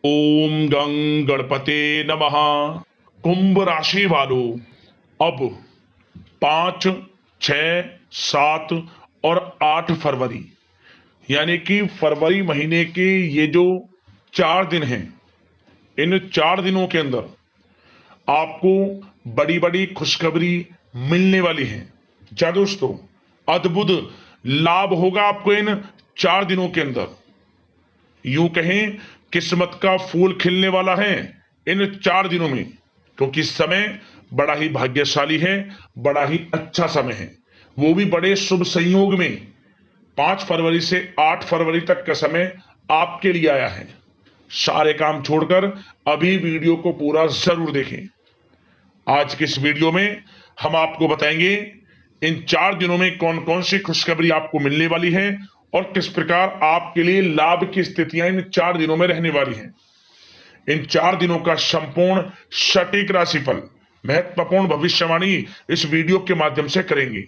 ओम गं गणपते नमः। कुंभ राशि वालों, अब 5, 6, 7 और 8 फरवरी यानी कि फरवरी महीने के ये जो 4 दिन हैं, इन 4 दिनों के अंदर आपको बड़ी बड़ी खुशखबरी मिलने वाली है। क्या दोस्तों, अद्भुत लाभ होगा आपको इन 4 दिनों के अंदर। यूं कहें, किस्मत का फूल खिलने वाला है इन 4 दिनों में, क्योंकि समय बड़ा ही भाग्यशाली है, बड़ा ही अच्छा समय है, वो भी बड़े शुभ संयोग में। 5 फरवरी से 8 फरवरी तक का समय आपके लिए आया है। सारे काम छोड़कर अभी वीडियो को पूरा जरूर देखें। आज के इस वीडियो में हम आपको बताएंगे इन 4 दिनों में कौन कौन सी खुशखबरी आपको मिलने वाली है और किस प्रकार आपके लिए लाभ की स्थितियां इन 4 दिनों में रहने वाली हैं। इन 4 दिनों का संपूर्ण सटीक राशिफल, महत्वपूर्ण भविष्यवाणी इस वीडियो के माध्यम से करेंगे।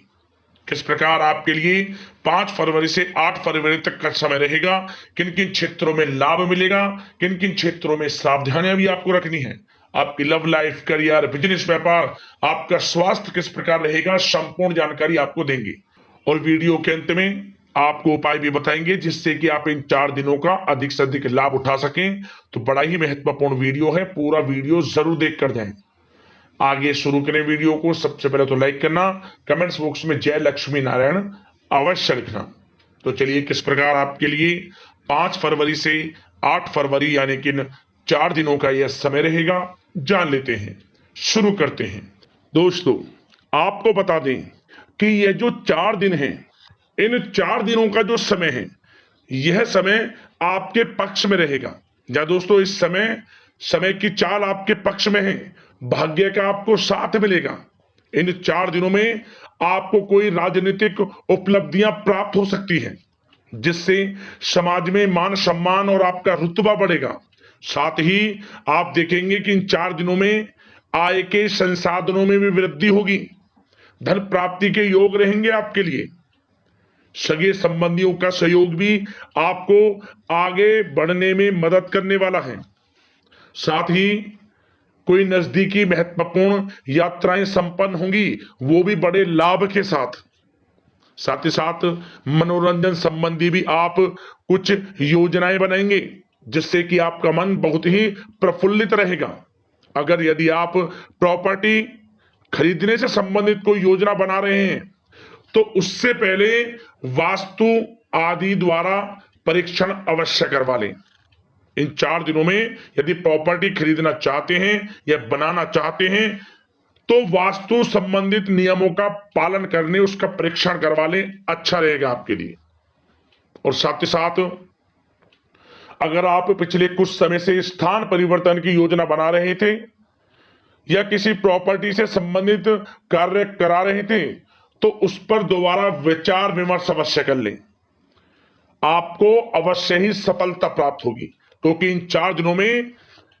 किस प्रकार आपके लिए 5 फरवरी से 8 फरवरी तक का समय रहेगा, किन किन क्षेत्रों में लाभ मिलेगा, किन किन क्षेत्रों में सावधानियां भी आपको रखनी है, आपकी लव लाइफ, करियर, बिजनेस, व्यापार, आपका स्वास्थ्य किस प्रकार रहेगा, संपूर्ण जानकारी आपको देंगे। और वीडियो के अंत में आपको उपाय भी बताएंगे जिससे कि आप इन 4 दिनों का अधिक से अधिक लाभ उठा सकें। तो बड़ा ही महत्वपूर्ण वीडियो है, पूरा वीडियो जरूर देख कर जाएं। आगे शुरू करें वीडियो को। सबसे पहले तो लाइक करना, कमेंट्स बॉक्स में जय लक्ष्मी नारायण अवश्य लिखना। तो चलिए, किस प्रकार आपके लिए 5 फरवरी से 8 फरवरी यानी कि 4 दिनों का यह समय रहेगा, जान लेते हैं। शुरू करते हैं। दोस्तों, आपको बता दें कि यह जो 4 दिन हैं, इन 4 दिनों का जो समय है, यह समय आपके पक्ष में रहेगा। या दोस्तों, इस समय समय की चाल आपके पक्ष में है, भाग्य का आपको साथ मिलेगा। इन 4 दिनों में आपको कोई राजनीतिक उपलब्धियां प्राप्त हो सकती हैं, जिससे समाज में मान सम्मान और आपका रुतबा बढ़ेगा। साथ ही आप देखेंगे कि इन 4 दिनों में आय के संसाधनों में भी वृद्धि होगी, धन प्राप्ति के योग रहेंगे आपके लिए। सगे संबंधियों का सहयोग भी आपको आगे बढ़ने में मदद करने वाला है। साथ ही कोई नजदीकी महत्वपूर्ण यात्राएं संपन्न होंगी, वो भी बड़े लाभ के साथ। साथ ही साथ मनोरंजन संबंधी भी आप कुछ योजनाएं बनाएंगे, जिससे कि आपका मन बहुत ही प्रफुल्लित रहेगा। अगर यदि आप प्रॉपर्टी खरीदने से संबंधित कोई योजना बना रहे हैं, तो उससे पहले वास्तु आदि द्वारा परीक्षण अवश्य करवा लें। इन 4 दिनों में यदि प्रॉपर्टी खरीदना चाहते हैं या बनाना चाहते हैं, तो वास्तु संबंधित नियमों का पालन करने उसका परीक्षण करवा लें, अच्छा रहेगा आपके लिए। और साथ ही साथ अगर आप पिछले कुछ समय से स्थान परिवर्तन की योजना बना रहे थे या किसी प्रॉपर्टी से संबंधित कार्य करा रहे थे, तो उस पर दोबारा विचार विमर्श अवश्य कर लें। आपको अवश्य ही सफलता प्राप्त होगी, क्योंकि इन 4 दिनों में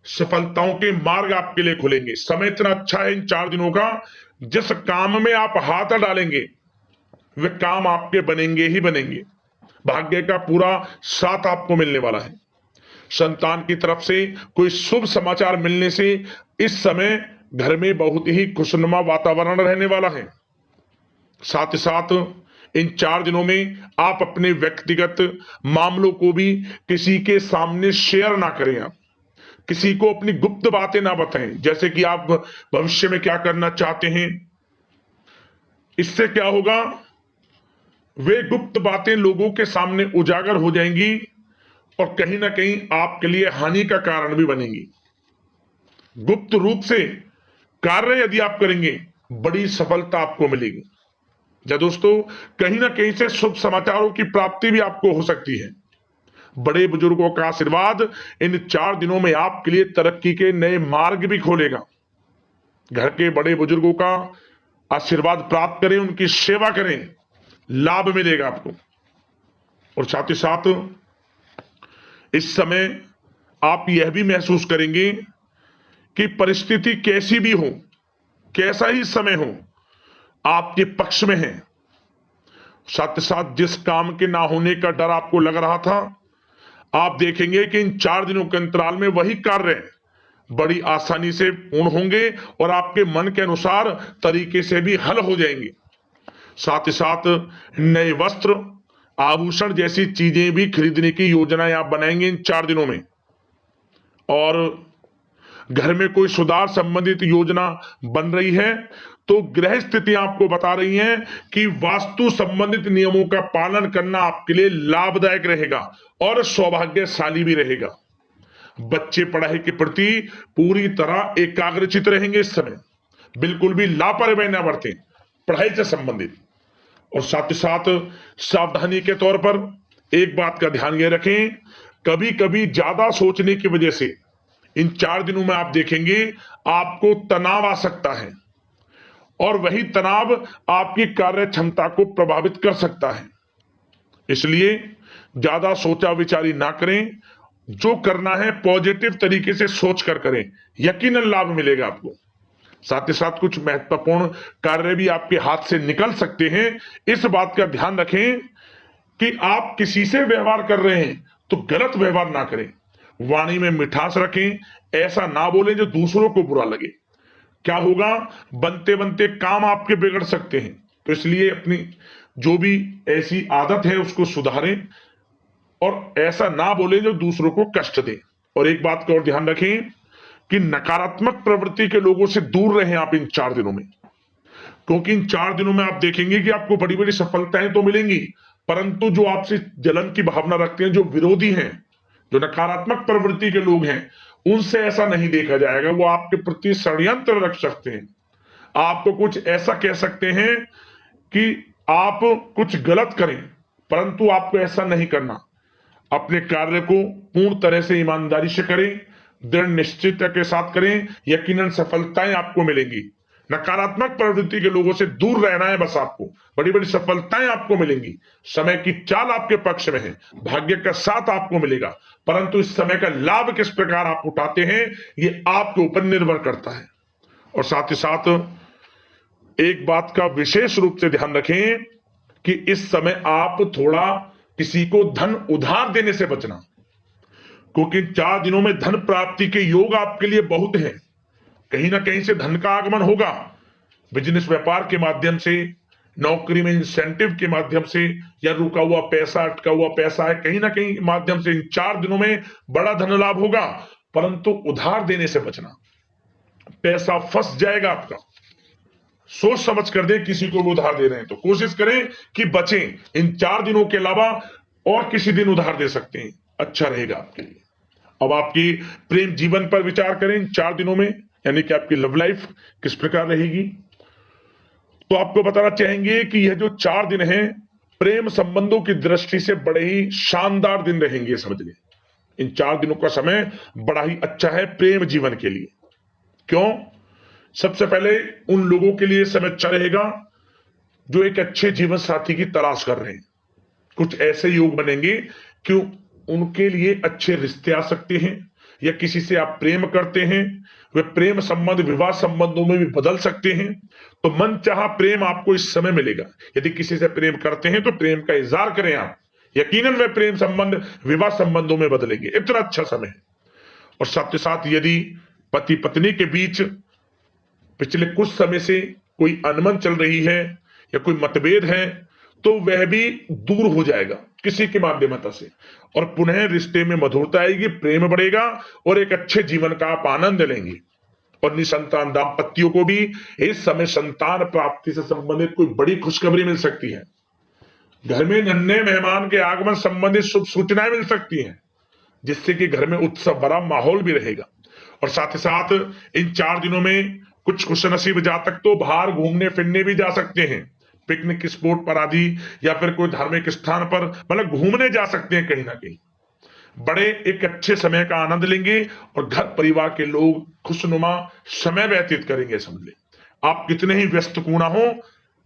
सफलताओं के मार्ग आपके लिए खुलेंगे। समय इतना अच्छा है इन 4 दिनों का, जिस काम में आप हाथ डालेंगे वे काम आपके बनेंगे ही बनेंगे। भाग्य का पूरा साथ आपको मिलने वाला है। संतान की तरफ से कोई शुभ समाचार मिलने से इस समय घर में बहुत ही खुशनुमा वातावरण रहने वाला है। साथ ही साथ इन 4 दिनों में आप अपने व्यक्तिगत मामलों को भी किसी के सामने शेयर ना करें। आप किसी को अपनी गुप्त बातें ना बताएं, जैसे कि आप भविष्य में क्या करना चाहते हैं। इससे क्या होगा, वे गुप्त बातें लोगों के सामने उजागर हो जाएंगी और कहीं ना कहीं आपके लिए हानि का कारण भी बनेंगी। गुप्त रूप से कार्य यदि आप करेंगे, बड़ी सफलता आपको मिलेगी। या दोस्तों, कहीं ना कहीं से शुभ समाचारों की प्राप्ति भी आपको हो सकती है। बड़े बुजुर्गों का आशीर्वाद इन 4 दिनों में आपके लिए तरक्की के नए मार्ग भी खोलेगा। घर के बड़े बुजुर्गों का आशीर्वाद प्राप्त करें, उनकी सेवा करें, लाभ मिलेगा आपको। और साथ ही साथ इस समय आप यह भी महसूस करेंगे कि परिस्थिति कैसी भी हो, कैसा ही समय हो, आपके पक्ष में है। साथ ही साथ जिस काम के ना होने का डर आपको लग रहा था, आप देखेंगे कि इन 4 दिनों के अंतराल में वही कार्य बड़ी आसानी से पूर्ण होंगे और आपके मन के अनुसार तरीके से भी हल हो जाएंगे। साथ ही साथ नए वस्त्र, आभूषण जैसी चीजें भी खरीदने की योजनाएं आप बनाएंगे इन 4 दिनों में। और घर में कोई सुधार संबंधित योजना बन रही है तो गृह स्थिति आपको बता रही है कि वास्तु संबंधित नियमों का पालन करना आपके लिए लाभदायक रहेगा और सौभाग्यशाली भी रहेगा। बच्चे पढ़ाई के प्रति पूरी तरह एकाग्रचित रहेंगे इस समय, बिल्कुल भी लापरवाही न बरतें पढ़ाई से संबंधित। और साथ ही साथ सावधानी के तौर पर एक बात का ध्यान ये रखें, कभी कभी ज्यादा सोचने की वजह से इन 4 दिनों में आप देखेंगे आपको तनाव आ सकता है और वही तनाव आपकी कार्य क्षमता को प्रभावित कर सकता है। इसलिए ज्यादा सोचा विचारी ना करें, जो करना है पॉजिटिव तरीके से सोच कर करें, यकीनन लाभ मिलेगा आपको। साथ ही साथ कुछ महत्वपूर्ण कार्य भी आपके हाथ से निकल सकते हैं। इस बात का ध्यान रखें कि आप किसी से व्यवहार कर रहे हैं तो गलत व्यवहार ना करें, वाणी में मिठास रखें, ऐसा ना बोलें जो दूसरों को बुरा लगे। क्या होगा, बनते बनते काम आपके बिगड़ सकते हैं। तो इसलिए अपनी जो भी ऐसी आदत है उसको सुधारें और ऐसा ना बोलें जो दूसरों को कष्ट दे। और एक बात का और ध्यान रखें कि नकारात्मक प्रवृत्ति के लोगों से दूर रहें आप इन 4 दिनों में, क्योंकि इन 4 दिनों में आप देखेंगे कि आपको बड़ी बड़ी सफलताएं तो मिलेंगी, परंतु जो आपसे जलन की भावना रखते हैं, जो विरोधी हैं, जो नकारात्मक प्रवृत्ति के लोग हैं, उनसे ऐसा नहीं देखा जाएगा। वो आपके प्रति षड्यंत्र रख सकते हैं, आपको कुछ ऐसा कह सकते हैं कि आप कुछ गलत करें, परंतु आपको ऐसा नहीं करना। अपने कार्य को पूर्ण तरह से ईमानदारी से करें, दृढ़ निश्चितता के साथ करें, यकीनन सफलताएं आपको मिलेंगी। नकारात्मक प्रवृत्ति के लोगों से दूर रहना है बस, आपको बड़ी बड़ी सफलताएं आपको मिलेंगी। समय की चाल आपके पक्ष में है, भाग्य का साथ आपको मिलेगा, परंतु इस समय का लाभ किस प्रकार आप उठाते हैं ये आपके ऊपर निर्भर करता है। और साथ ही साथ एक बात का विशेष रूप से ध्यान रखें कि इस समय आप थोड़ा किसी को धन उधार देने से बचना, क्योंकि 4 दिनों में धन प्राप्ति के योग आपके लिए बहुत हैं। कहीं ना कहीं से धन का आगमन होगा, बिजनेस व्यापार के माध्यम से, नौकरी में इंसेंटिव के माध्यम से, या रुका हुआ पैसा, अटका हुआ पैसा है, कहीं ना कहीं माध्यम से इन 4 दिनों में बड़ा धन लाभ होगा। परंतु उधार देने से बचना, पैसा फंस जाएगा आपका। सोच समझ कर दें, किसी को भी उधार दे रहे हैं तो कोशिश करें कि बचें। इन 4 दिनों के अलावा और किसी दिन उधार दे सकते हैं, अच्छा रहेगा आपके लिए। अब आपकी प्रेम जीवन पर विचार करें इन 4 दिनों में, यानी कि आपकी लव लाइफ किस प्रकार रहेगी। तो आपको बताना चाहेंगे कि यह जो 4 दिन हैं प्रेम संबंधों की दृष्टि से बड़े ही शानदार दिन रहेंगे, समझ लें। इन 4 दिनों का समय बड़ा ही अच्छा है प्रेम जीवन के लिए। क्यों? सबसे पहले उन लोगों के लिए समय अच्छा रहेगा जो एक अच्छे जीवन साथी की तलाश कर रहे हैं। कुछ ऐसे योग बनेंगे कि उनके लिए अच्छे रिश्ते आ सकते हैं, या किसी से आप प्रेम करते हैं, वे प्रेम संबंध विवाह संबंधों में भी बदल सकते हैं। तो मन चाहा प्रेम आपको इस समय मिलेगा। यदि किसी से प्रेम करते हैं तो प्रेम का इजहार करें आप, यकीनन वे प्रेम संबंध विवाह संबंधों में बदलेंगे। इतना अच्छा समय है। और साथ ही साथ यदि पति पत्नी के बीच पिछले कुछ समय से कोई अनबन चल रही है या कोई मतभेद है तो वह भी दूर हो जाएगा किसी के माध्यमता से, और पुनः रिश्ते में मधुरता आएगी, प्रेम बढ़ेगा और एक अच्छे जीवन का आप आनंद लेंगे। और निसंतान दाम्पत्यों को भी इस समय संतान प्राप्ति से संबंधित कोई बड़ी खुशखबरी मिल सकती है। घर में नन्हे मेहमान के आगमन संबंधित शुभ सूचनाएं मिल सकती हैं, जिससे कि घर में उत्सव भरा माहौल भी रहेगा। और साथ ही साथ इन 4 दिनों में कुछ खुशनसीब जातक तो बाहर घूमने फिरने भी जा सकते हैं, पिकनिक स्पॉट पर आदि, या फिर कोई धार्मिक स्थान पर, मतलब घूमने जा सकते हैं कहीं ना कहीं। बड़े एक अच्छे समय का आनंद लेंगे और घर परिवार के लोग खुशनुमा समय व्यतीत करेंगे। समझ ले, आप कितने ही व्यस्त क्यों ना हो,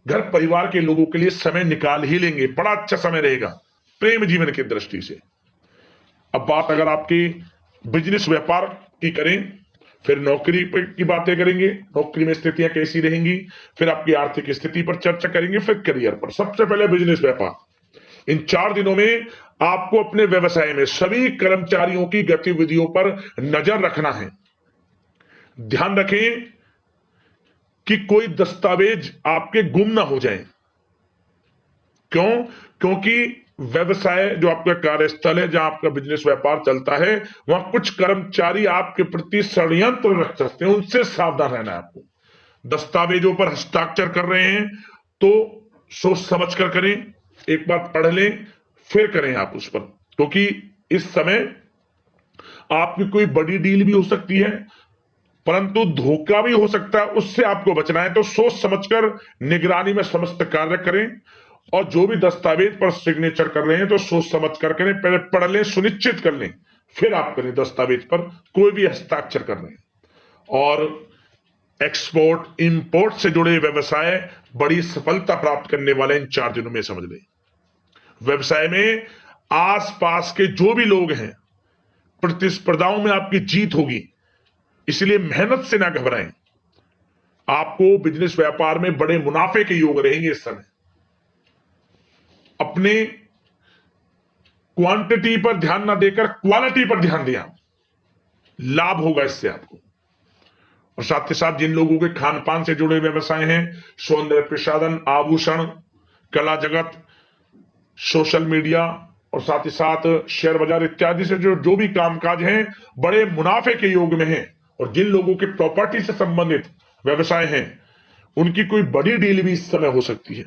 घर परिवार के लोगों के लिए समय निकाल ही लेंगे। बड़ा अच्छा समय रहेगा प्रेम जीवन की दृष्टि से। अब बात अगर आपकी बिजनेस व्यापार की करें, फिर नौकरी की बातें करेंगे, नौकरी में स्थितियां कैसी रहेंगी, फिर आपकी आर्थिक स्थिति पर चर्चा करेंगे, फिर करियर पर। सबसे पहले बिजनेस व्यापार। इन 4 दिनों में आपको अपने व्यवसाय में सभी कर्मचारियों की गतिविधियों पर नजर रखना है। ध्यान रखें कि कोई दस्तावेज आपके गुम ना हो जाए। क्यों? क्योंकि व्यवसाय जो आपका कार्यस्थल है, जहां आपका बिजनेस व्यापार चलता है, वहां कुछ कर्मचारी आपके प्रति षड्यंत्र रच सकते हैं, उनसे सावधान रहना है आपको। दस्तावेजों पर हस्ताक्षर कर रहे हैं तो सोच समझ कर करें, एक बार पढ़ लें फिर करें आप उस पर, क्योंकि इस समय आपकी कोई बड़ी डील भी हो सकती है, परंतु धोखा भी हो सकता है, उससे आपको बचना है। तो सोच समझकर निगरानी में समस्त कार्य करें, और जो भी दस्तावेज पर सिग्नेचर कर रहे हैं तो सोच समझ कर करें, पहले पढ़ लें, सुनिश्चित कर लें, फिर आप करें दस्तावेज पर कोई भी हस्ताक्षर कर रहे हैं। और एक्सपोर्ट इंपोर्ट से जुड़े व्यवसाय बड़ी सफलता प्राप्त करने वाले इन 4 दिनों में, समझ लें। व्यवसाय में आसपास के जो भी लोग हैं, प्रतिस्पर्धाओं में आपकी जीत होगी, इसलिए मेहनत से ना घबराएं। आपको बिजनेस व्यापार में बड़े मुनाफे के योग रहेंगे इस समय। अपने क्वांटिटी पर ध्यान ना देकर क्वालिटी पर ध्यान दिया, लाभ होगा इससे आपको। और साथ ही साथ जिन लोगों के खान पान से जुड़े व्यवसाय हैं, सौंदर्य प्रसाधन, आभूषण, कला जगत, सोशल मीडिया और साथ ही साथ शेयर बाजार इत्यादि से जो भी कामकाज हैं, बड़े मुनाफे के योग में हैं। और जिन लोगों के प्रॉपर्टी से संबंधित व्यवसाय हैं, उनकी कोई बड़ी डील भी इस समय हो सकती है।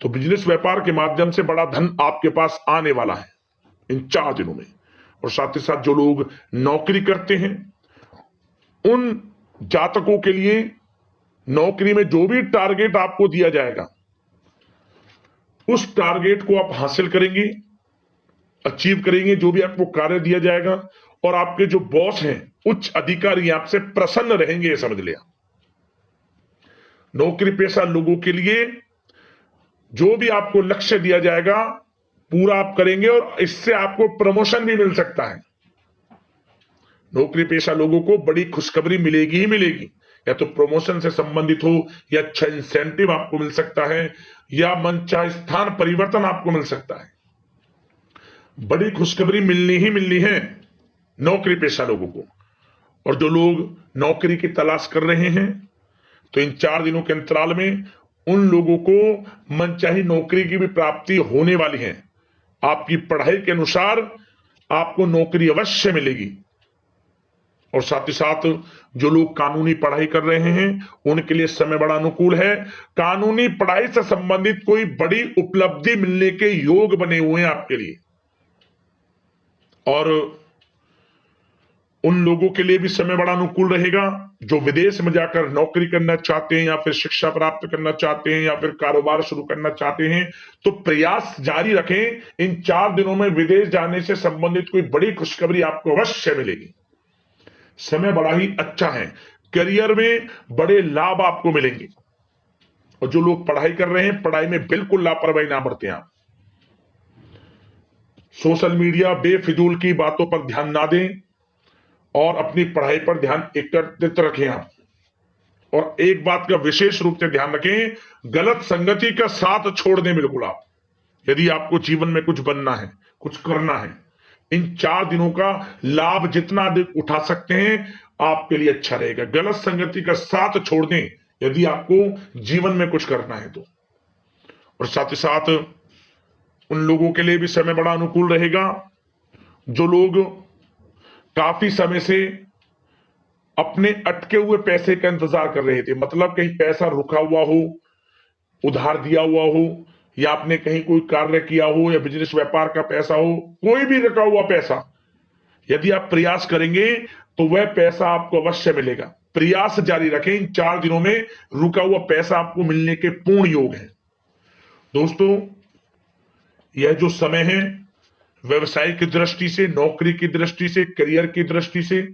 तो बिजनेस व्यापार के माध्यम से बड़ा धन आपके पास आने वाला है इन 4 दिनों में। और साथ ही साथ जो लोग नौकरी करते हैं, उन जातकों के लिए नौकरी में जो भी टारगेट आपको दिया जाएगा, उस टारगेट को आप हासिल करेंगे, अचीव करेंगे, जो भी आपको कार्य दिया जाएगा। और आपके जो बॉस हैं, उच्च अधिकारी, आपसे प्रसन्न रहेंगे, ये समझ लिया। नौकरी पेशा लोगों के लिए जो भी आपको लक्ष्य दिया जाएगा, पूरा आप करेंगे, और इससे आपको प्रमोशन भी मिल सकता है। नौकरी पेशा लोगों को बड़ी खुशखबरी मिलेगी ही मिलेगी, या तो प्रमोशन से संबंधित हो, या अच्छा इंसेंटिव आपको मिल सकता है, या मनचाहे स्थान परिवर्तन आपको मिल सकता है। बड़ी खुशखबरी मिलनी ही मिलनी है नौकरी पेशा लोगों को। और जो लोग नौकरी की तलाश कर रहे हैं, तो इन 4 दिनों के अंतराल में उन लोगों को मनचाही नौकरी की भी प्राप्ति होने वाली है। आपकी पढ़ाई के अनुसार आपको नौकरी अवश्य मिलेगी। और साथ ही साथ जो लोग कानूनी पढ़ाई कर रहे हैं, उनके लिए समय बड़ा अनुकूल है। कानूनी पढ़ाई से संबंधित कोई बड़ी उपलब्धि मिलने के योग बने हुए हैं आपके लिए। और उन लोगों के लिए भी समय बड़ा अनुकूल रहेगा जो विदेश में जाकर नौकरी करना चाहते हैं, या फिर शिक्षा प्राप्त करना चाहते हैं, या फिर कारोबार शुरू करना चाहते हैं। तो प्रयास जारी रखें। इन 4 दिनों में विदेश जाने से संबंधित कोई बड़ी खुशखबरी आपको अवश्य मिलेगी। समय बड़ा ही अच्छा है, करियर में बड़े लाभ आपको मिलेंगे। और जो लोग पढ़ाई कर रहे हैं, पढ़ाई में बिल्कुल लापरवाही ना बरतें आप। सोशल मीडिया बेफिजूल की बातों पर ध्यान ना दें, और अपनी पढ़ाई पर ध्यान एकत्रित रखें आप। और एक बात का विशेष रूप से ध्यान रखें, गलत संगति का साथ छोड़ दें बिल्कुल आप, यदि आपको जीवन में कुछ बनना है, कुछ करना है। इन 4 दिनों का लाभ जितना अधिक उठा सकते हैं, आपके लिए अच्छा रहेगा। गलत संगति का साथ छोड़ दें यदि आपको जीवन में कुछ करना है तो। और साथ ही साथ उन लोगों के लिए भी समय बड़ा अनुकूल रहेगा जो लोग काफी समय से अपने अटके हुए पैसे का इंतजार कर रहे थे। मतलब कहीं पैसा रुका हुआ हो, उधार दिया हुआ हो, या आपने कहीं कोई कार्य किया हो, या बिजनेस व्यापार का पैसा हो, कोई भी रुका हुआ पैसा, यदि आप प्रयास करेंगे तो वह पैसा आपको अवश्य मिलेगा। प्रयास जारी रखें। इन 4 दिनों में रुका हुआ पैसा आपको मिलने के पूर्ण योग है। दोस्तों, यह जो समय है, व्यवसाय की दृष्टि से, नौकरी की दृष्टि से, करियर की दृष्टि से,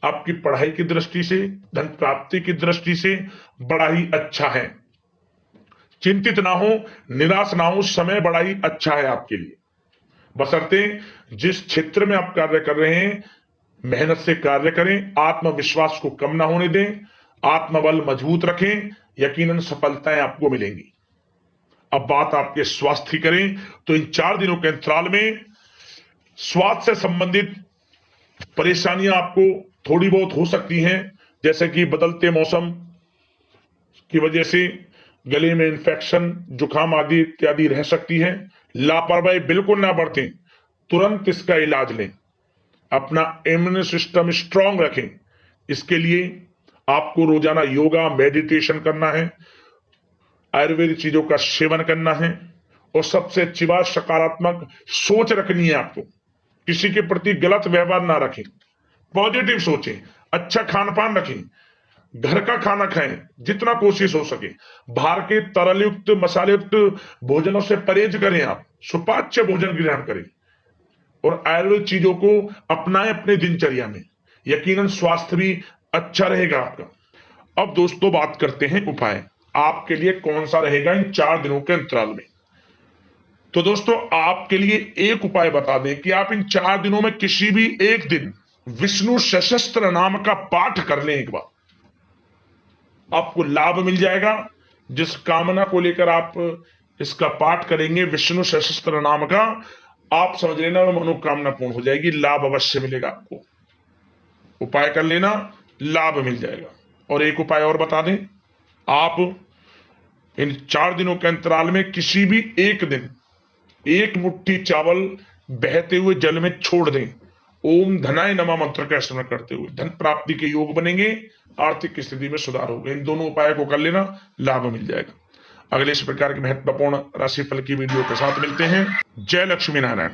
आपकी पढ़ाई की दृष्टि से, धन प्राप्ति की दृष्टि से बड़ा ही अच्छा है। चिंतित ना हो, निराश ना हो, समय बड़ा ही अच्छा है आपके लिए। बशर्ते जिस क्षेत्र में आप कार्य कर रहे हैं, मेहनत से कार्य करें, आत्मविश्वास को कम ना होने दें, आत्मबल मजबूत रखें, यकीनन सफलताएं आपको मिलेंगी। अब बात आपके स्वास्थ्य की करें तो इन 4 दिनों के अंतराल में स्वास्थ्य से संबंधित परेशानियां आपको थोड़ी बहुत हो सकती हैं, जैसे कि बदलते मौसम की वजह से गले में इंफेक्शन, जुकाम आदि इत्यादि रह सकती है। लापरवाही बिल्कुल ना बरतें, तुरंत इसका इलाज लें, अपना इम्यून सिस्टम स्ट्रांग रखें। इसके लिए आपको रोजाना योगा, मेडिटेशन करना है, आयुर्वेदिक चीजों का सेवन करना है और सबसे अच्छी बात सकारात्मक सोच रखनी है। आपको किसी के प्रति गलत व्यवहार ना रखें, पॉजिटिव सोचें, अच्छा खान पान रखें, घर का खाना खाएं जितना कोशिश हो सके, बाहर के तरल युक्त मसाले युक्त भोजनों से परहेज करें, आप सुपाच्य भोजन ग्रहण करें और आयुर्वेद चीजों को अपनाएं अपने दिनचर्या में। यकीनन स्वास्थ्य भी अच्छा रहेगा आपका। अब दोस्तों बात करते हैं उपाय, आपके लिए कौन सा रहेगा इन 4 दिनों के अंतराल में। तो दोस्तों आपके लिए एक उपाय बता दें कि आप इन 4 दिनों में किसी भी एक दिन विष्णु सहस्त्र नाम का पाठ कर लें एक बार, आपको लाभ मिल जाएगा। जिस कामना को लेकर आप इसका पाठ करेंगे विष्णु सहस्त्र नाम का, आप समझ लेना मनोकामना पूर्ण हो जाएगी, लाभ अवश्य मिलेगा आपको। उपाय कर लेना, लाभ मिल जाएगा। और एक उपाय और बता दें, आप इन 4 दिनों के अंतराल में किसी भी एक दिन 1 मुट्ठी चावल बहते हुए जल में छोड़ दें, ओम धनाय नमः मंत्र का स्मरण करते हुए धन प्राप्ति के योग बनेंगे, आर्थिक स्थिति में सुधार होगा। इन दोनों उपायों को कर लेना, लाभ मिल जाएगा। अगले इस प्रकार के महत्वपूर्ण राशिफल की वीडियो के साथ मिलते हैं। जय लक्ष्मी नारायण।